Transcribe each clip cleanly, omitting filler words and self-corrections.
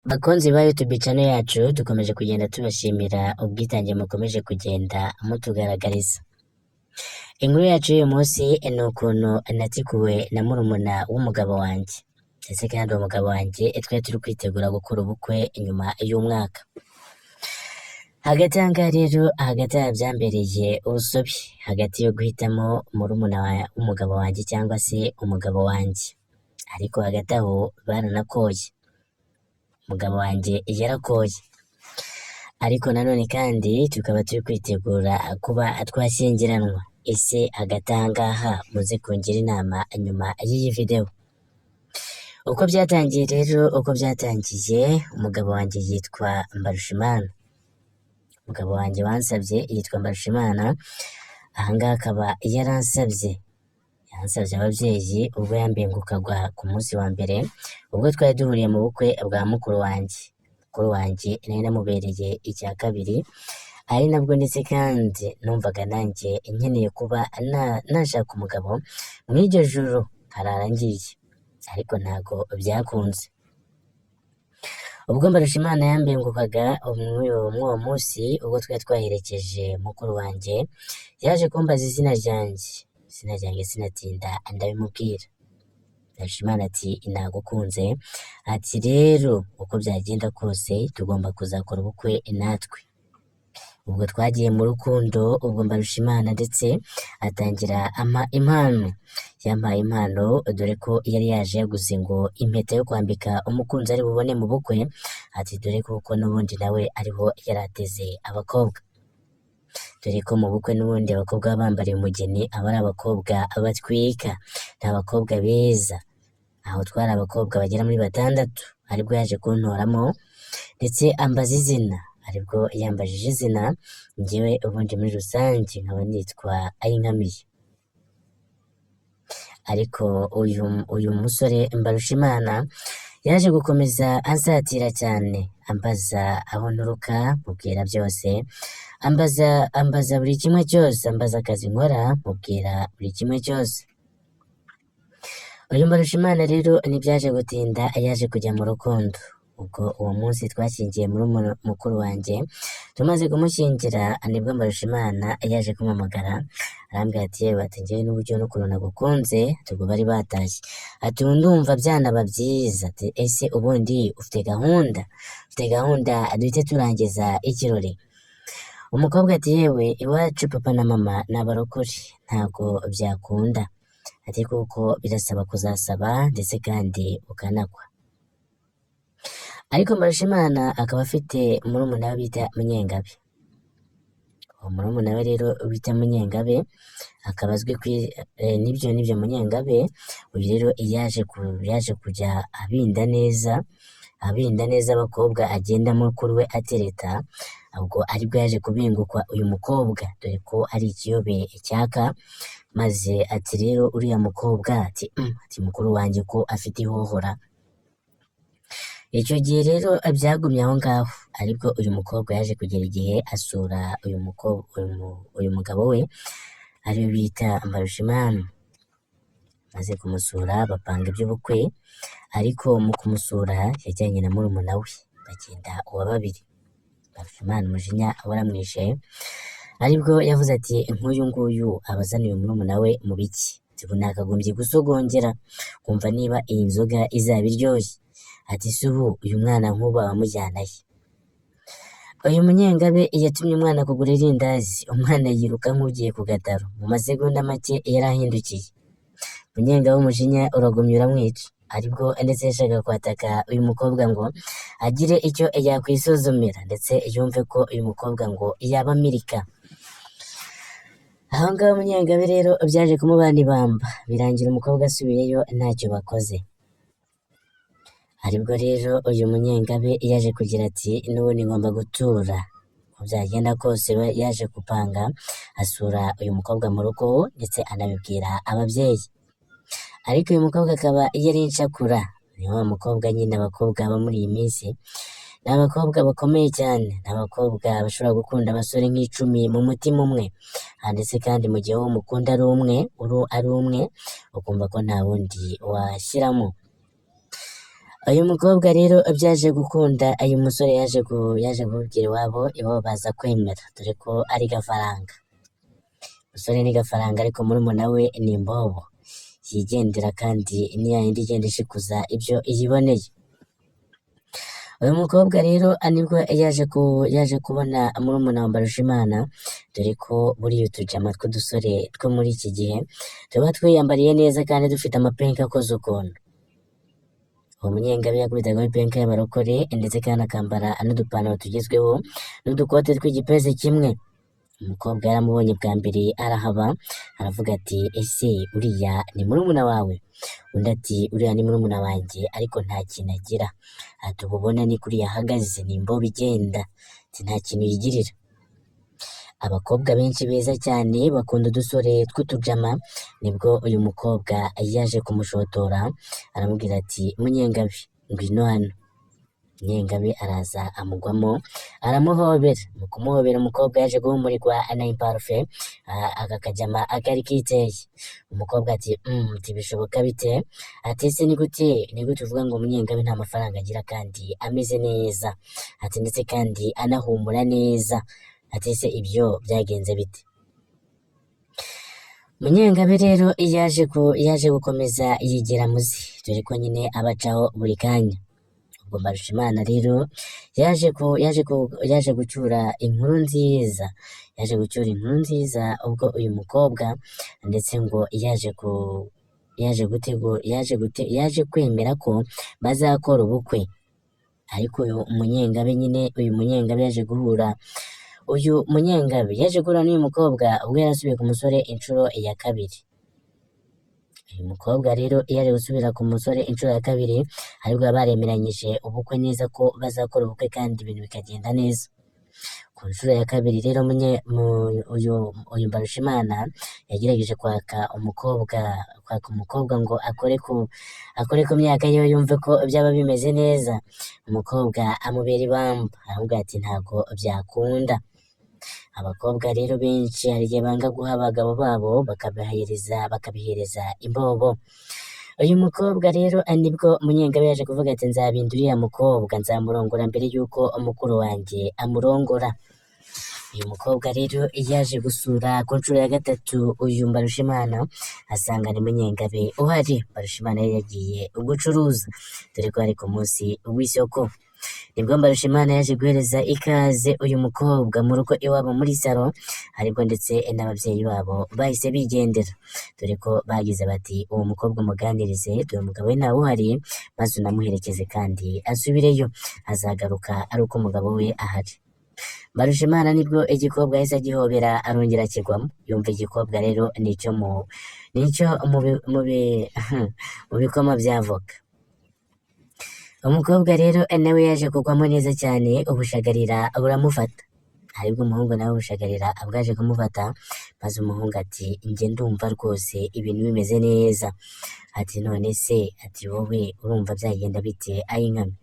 Bakunzi ba YouTube channel yacu dukomeje kugenda tubashimira ubwitange mukomeje kugenda mutugaragariza. Inkuru yacu y'uyu munsi ni ukuntu natikuwe na murumuna w'umugabo wanjye. Ese kandi uwo mugabo wanjye twari turi kwitegura gukora ubukwe nyuma y'umwaka. Hagati aha ngaha rero byambereye urusobe hagati yo guhitamo murumuna w'umugabo wanjye cyangwa se umugabo wanjye. Ariko hagati aho baranakoye. Umugabo wanjye yarakoye. Ariko nanone kandi tukaba turi kwitegura kuba twashyingiranwa. Ese hagati aha ngaha muze kungira inama nyuma y'iyi video. Uko byatangiye umugabo wanjye yitwa Mbarushimana. Umugabo wanjye wansabye yitwa Mbarushimana. Aha ngaha akaba yansabye ababyeyi ubwo yambengukagwa ku munsi wa mbere ubwo twari duhuriye mu bukwe bwa mukuru wanjye nari namubereye icya kabiri, ari nabwo ndetse kandi numvaga nanjye nkeneye kuba nashaka umugabo mu iryo joro hararangiye, ariko ntago byakunze. Ubwo Mbarushimana yambengukaga uwo munsi ubwo twari twaherekeje mukuru wanjye yaje kumbaza izina ryanjye sinatinda ndabimubwira. Mbarushimana ati nagukunze, ati rero uko byagenda kose tugomba kuzakora ubukwe natwe. Ubwo twagiye mu rukundo, ubwo Mbarushimana ndetse atangira yampaye impano dore ko yari yaje yaguze ngo impeta yo kwambika umukunzi ari bubone mu bukwe, ati dore kuko n'ubundi nawe ariho yari ateze abakobwa, dore ko mu bukwe n'ubundi abakobwa baba bambariye umugeni aba ari abakobwa batwika, ni abakobwa beza. Aho twari abakobwa bagera muri 6, aribwo yaje kuntoramo ndetse ambaza izina. Aribwo yambajije izina, njyewe ubundi muri rusange nkaba nitwa Ayinkamiye. Ariko uyu musore Mbarushimana yaje gukomeza ansatira cyane, ambaza aho nturuka mubwira byose, ambaza buri kimwe cyose, ambaza akazi nkora mubwira buri kimwe cyose. Uyu Mbarushimana rero ntibyaje gutinda, yaje kujya mu rukundo. Ubwo uwo munsi twashyingiye muri mukuru wanjye, tumaze kumushyingira nibwo Mbarushimana yaje kumpamagara arambwira ati yewe ati njyewe n'uburyo n'ukuntu nagukunze, ubwo bari batashye, ati ndumva byanaba byiza, ati ese ubundi ufite gahunda duhite turangiza ikirori. Umukobwa ati yewe iwacu papa na mama ni abarokore ntabwo byakunda, ati kuko birasaba kuzasaba ndetse kandi ukanakwa. Ariko Mbarushimana akaba afite murumuna we bita Munyengabe. Uwo murumuna we rero bita Munyengabe akaba azwi n'ibyo Munyengabe. Uyu rero yaje kujya abinda neza abakobwa agendamo kuri we atereta. Ubwo aribwo yaje kubingukwa uyu mukobwa, dore ko ari ikiyobe cyaka, maze ati rero uriya mukobwa ati mukuru wanjye ko afite ihohora. Icyo gihe rero byagumye aho ngaho, ariko uyu mukobwa yaje kugera igihe asura uyu mugabo we ariwe bita Mbarushimana. Maze kumusura bapanga iby'ubukwe, ariko mu kumusura yajyanye na murumuna we bagenda uwa babiri. Mbarushimana umujinya waramwishe, aribwo yavuze ati nk'uyu nguyu abazaniye murumuna we mu biki, nakagombye gusogongera kumva niba iyi nzoga izaba iryoshye. Ati subu uyu mwana nkuba wamujyana he? Uyu Munyengabe yatumye umwana kugura irindazi, umwana yiruka nk'ugiye ku gataro, mu masegonda make yarahindukiye. Munyengabe umujinya uragumye uramwica, aribwo ndetse yashaka kwataka uyu mukobwa ngo agire icyo yakwisuzumira ndetse yumve ko uyu mukobwa ngo yaba Amerika. Aho ngaho Munyengabe rero byaje kumubana ibamba, birangira umukobwa asubiyeyo ntacyo bakoze. Aribwo rero uyu Munyengabe yaje kugira ati n'ubundi ngomba gutura, uko byagenda kose yaje gupanga asura uyu mukobwa mu rugo ndetse anabibwira ababyeyi. Ariko uyu mukobwa akaba yari incakura, ni wa mukobwa nyine abakobwa bo muri iyi minsi ni abakobwa bakomeye cyane, ni abakobwa bashobora gukunda abasore nk'icumi mu mutima umwe, ndetse kandi mu gihe uwo mukunda ari umwe ukumva ko nta wundi washyiramo. Uyu mukobwa rero byaje gukunda uyu musore yaje kubibwira iwabo baza kwemera dore ko ari gafaranga. Umusore ni gafaranga ariko murumuna we ni imbobo yigendera kandi ni yayindi igenda ishikuza ibyo yiboneye. Uyu mukobwa rero nibwo yaje kubona murumuna wa Mbarushimana dore ko buriya utujama tw'udusore two muri iki gihe tuba twiyambariye neza kandi dufite amapenke akoze ukuntu. Uwo munyengabe yakubitagaho ipenke y'abarokore ndetse kandi akambara n'udupantaro tugezweho n'udukote tw'igipesi kimwe. Umukobwa yaramubonye bwa mbere arahaba aravuga ati ese uriya ni murumuna wawe? Undi ati uriya ni murumuna wanjye ariko nta kintu agira, ati uba ubona ni kuriya ahagaze ni imbobo igenda, ati nta kintu yigirira. Abakobwa benshi beza cyane bakunda udusore tw'utujama, nibwo uyu mukobwa yaje kumushotora aramubwira ati munyengabe ngwino hano. Munyengabe araza amugwamo aramuhobera, mu kumuhobera umukobwa yaje guhumurirwa na imparufe aka kajama akari kiteye. Umukobwa ati bishoboka bite? Ati ese ni gute uvuga ngo munyengabe nta mafaranga agira kandi ameze neza, ati ndetse kandi anahumura neza, ati ese ibyo byagenze bite? Munyengabe rero yaje gukomeza yigira muzi dore ko nyine abacaho buri kanya. Ubwo Mbarushimana rero yaje gucyura inkuru nziza, ubwo uyu mukobwa ndetse ngo yaje kwemera ko bazakora ubukwe. Ariko uyu munyengabe yaje guhura n'uyu mukobwa ubwo yarasubiye ku musore inshuro ya kabiri. Uyu mukobwa rero yaje gusubira ku musore inshuro ya kabiri aribwo baremeranyije ubukwe neza ko bazakora ubukwe kandi ibintu bikagenda neza. Ku nshuro ya kabiri rero uyu Mbarushimana yagerageje kwaka umukobwa ngo akore ku myaka ye yumve ko byaba bimeze neza. Umukobwa amubera ibamba aramubwira ati ntabwo byakunda. Abakobwa rero benshi hari igihe banga guha abagabo babo bakabihereza imbobo. Uyu mukobwa rero nibwo Munyengabe yaje kuvuga ati nzabinda uriya mukobwa, nzamurongora mbere y'uko mukuru wanjye amurongora. Uyu mukobwa rero yaje gusura ku nshuro ya gatatu uyu Mbarushimana asanga ni Munyengabe uhari. Mbarushimana yari yagiye gucuruza dore ko ari ku munsi w'isoko. Nibwo Mbarushimana yaje guhereza ikaze uyu mukobwa mu rugo iwabo muri salo, ariko ndetse n'ababyeyi babo bahise bigendera dore ko bagize bati uwo mukobwa umuganirize dore umugabo we ntawe uhari, maze unamuherekeze kandi asubireyo, azagaruka ari uko umugabo we ahari. Mbarushimana nibwo igikobwa yahise agihobera arongera akigwamo. Yumva igikobwa rero nicyo mu bikoma by'avoka. Umukobwa rero nawe yaje kugwamo neza cyane, ubushagarira buramufata. Aribwo umuhungu nawe ubushagarira bwaje kumufata, maze umuhungu ati njye ndumva rwose ibintu bimeze neza. Ati none se, ati wowe urumva byagenda bite ay'inkami?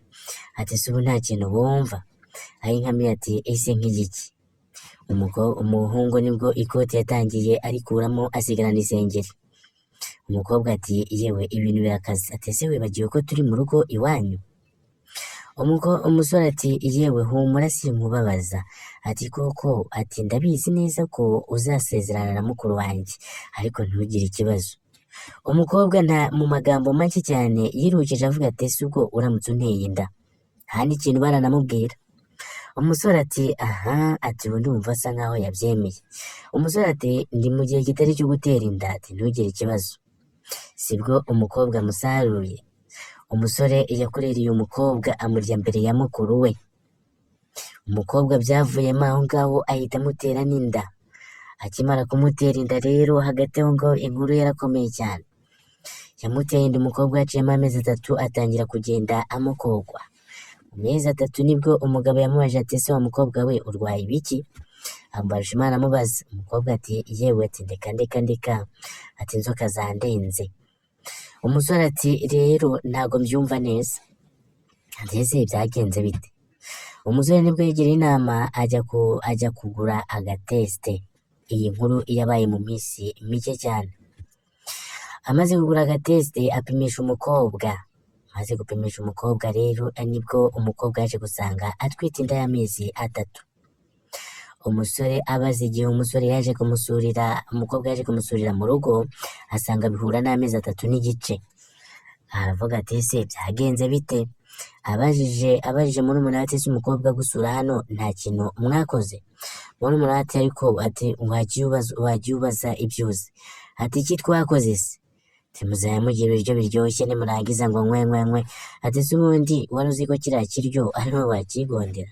Ati se ubu nta kintu bumva? Ay'inkami ati ese nk'igiki? Umuhungu nibwo ikoti yatangiye arikuramo asigarana isengeri. Umukobwa ati yewe ibintu birakaze, ati ese wibagiwe ko turi mu rugo iwanyu? Umusore ati yewe humura sinkubabaza, ati koko, ati ndabizi neza ko uzasezerana na mukuru wanjye ariko ntugire ikibazo. Umukobwa mu magambo make cyane yirukije avuga ati ese ubwo uramutse unteye inda nta n'ikintu baranamubwira? Umusore ati aha, ati ubu ndumva asa nkaho yabyemeye. Umusore ati ndi mu gihe kitari cyo gutera inda, ati ntugire ikibazo. Sibwo umukobwa amusaruye. Umusore yakuririye umukobwa amurya mbere ya mukuru we. Umukobwa byavuyemo aho ngaho ahita amutera n'inda. Akimara kumutera inda rero hagati aho ngaho inkuru yarakomeye cyane. Yamuteye inda umukobwa yaciyemo amezi 3 atangira kugenda amukogwa. Mu mezi 3 nibwo umugabo yamubajije ati ese wa mukobwa we urwaye ibiki? Mbarushimana amubaza. Umukobwa ati yewe, ati ndeka, ati inzoka zandenze. Umusore ati rero ntago mbyumva neza, ati ese byagenze bite? Umusore nibwo yigira inama ajya kugura agateste. Iyi nkuru yabaye mu minsi mike cyane. Amaze kugura agateste apimisha umukobwa, amaze gupimisha umukobwa rero nibwo umukobwa yaje gusanga atwite inda y'amezi 3. Umusore abaza igihe umusore yaje kumusurira, umukobwa yaje kumusurira mu rugo asanga bihura n'amezi 3 n'igice. Aravuga ati ese byagenze bite? Abajije murumuna we ati ese umukobwa gusura hano nta kintu mwakoze? Murumuna we ati ariko ati wagiye ubaza ibyo uzi. Ati iki twakoze se? Ati muzaya mugira ibiryo biryoshye nimurangiza ngo nkwe. Ati se ubundi wari uzi ko kiriya kiryo ariwe wakigondera?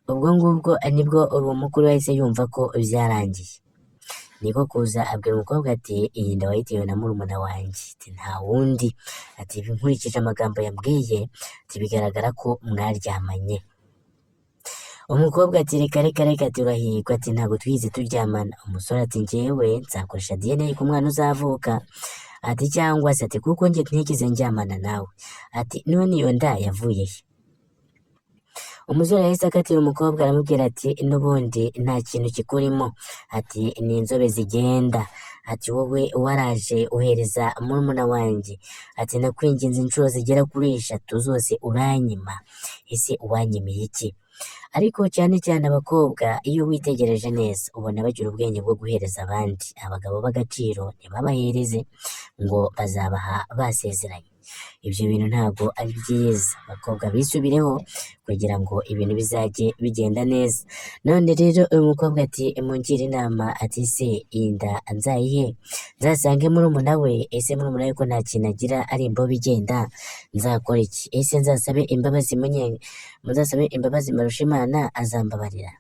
Ubwo ngubwo nibwo uwo mukuru yahise yumva ko byarangiye. Niko kuza abwira umukobwa ati iyi nda wayitewe na murumuna wanjye. Ati nta wundi. Ati nkurikije amagambo yambwiye ati bigaragara ko mwaryamanye. Umukobwa ati reka turahirwa, ati ntabwo twize turyamana. Umusore ati njyewe nzakoresha DNA ku mwana uzavuka. Ati cyangwa se ati kuko njye ntigeze njyamana nawe. Ati none iyo nda yavuye he? Umusore yahise akatira umukobwa aramubwira ati n'ubundi nta kintu kikurimo. Ati ni inzobe zigenda. Ati wowe waraje uhereza murumuna wanjye. Ati nakwinginze inshuro zigera kuri 3 zose uranyima. Ese uwanyimiye iki? Ariko cyane abakobwa iyo witegereje neza ubona bagira ubwenge bwo guhereza abandi. Abagabo b'agaciro ntibabahereze ngo bazabaha basezeranye. Ibyo bintu ntabwo ari byiza. Abakobwa bisubireho kugira ngo ibintu bizajye bigenda neza. None rero uyu mukobwa ati mungire inama, ati se iyi nda nzayihe? Nzasange murumuna we? Ese murumuna we ko nta kintu agira ari imbobe igenda, nzakora iki? Ese nzasabe imbabazi Mbarushimana azambabarira?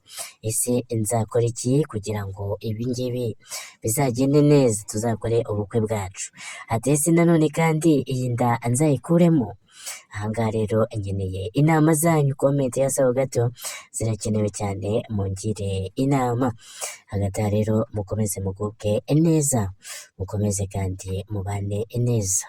Ese nzakora iki kugira ngo ibi ngibi bizagende neza tuzakore ubukwe bwacu? Ati ese nanone kandi iyi nda nzayikuremo? Ahangaha rero nkeneye inama zanyu. Comment yasaho gato zirakenewe cyane, mungire inama. Hagati aha rero mukomeze mugubwe neza, mukomeze kandi mubane neza.